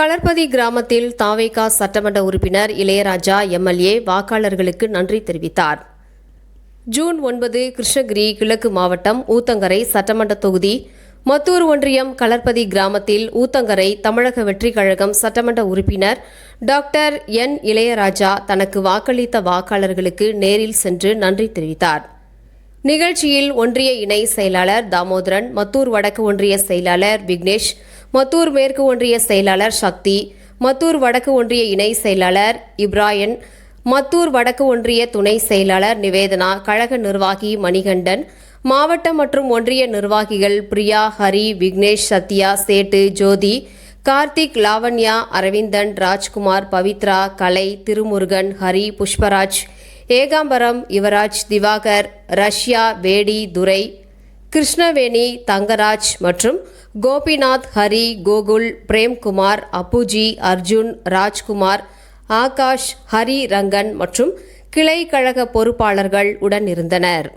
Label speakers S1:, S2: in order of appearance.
S1: களர்பதி கிராமத்தில் தாவேகா சட்டமன்ற உறுப்பினர் இளையராஜா எம்எல்ஏ வாக்காளர்களுக்கு நன்றி தெரிவித்தார். ஜூன் 9 கிருஷ்ணகிரி கிழக்கு மாவட்டம் ஊத்தங்கரை சட்டமன்ற தொகுதி மத்தூர் ஒன்றியம் களர்பதி கிராமத்தில் ஊத்தங்கரை தமிழக வெற்றிக் கழகம் சட்டமன்ற உறுப்பினர் டாக்டர் என் இளையராஜா தனக்கு வாக்களித்த வாக்காளர்களுக்கு நேரில் சென்று நன்றி தெரிவித்தார். நிகழ்ச்சியில் ஒன்றிய இணை செயலாளர் தாமோதரன், மத்தூர் வடக்கு ஒன்றிய செயலாளர் விக்னேஷ், மத்தூர் மேற்கு ஒன்றிய செயலாளர் சக்தி, மத்தூர் வடக்கு ஒன்றிய இணை செயலாளர் இப்ராயன், மத்தூர் வடக்கு ஒன்றிய துணை செயலாளர் நிவேதனா, கழக நிர்வாகி மணிகண்டன், மாவட்ட மற்றும் ஒன்றிய நிர்வாகிகள் பிரியா, ஹரி, விக்னேஷ், சத்யா, சேட்டு, ஜோதி, கார்த்திக், லாவண்யா, அரவிந்தன், ராஜ்குமார், பவித்ரா, கலை, திருமுருகன், ஹரி, புஷ்பராஜ், ஏகாம்பரம், யுவராஜ், திவாகர், ரஷ்யா, வேடி, துரை, கிருஷ்ணவேணி, தங்கராஜ் மற்றும் கோபிநாத், ஹரி, கோகுல், பிரேம்குமார், அப்புஜி, அர்ஜுன், ராஜ்குமார், ஆகாஷ், ஹரி ரங்கன் மற்றும் கிளை கழக பொறுப்பாளர்கள் உடன் இருந்தனர்.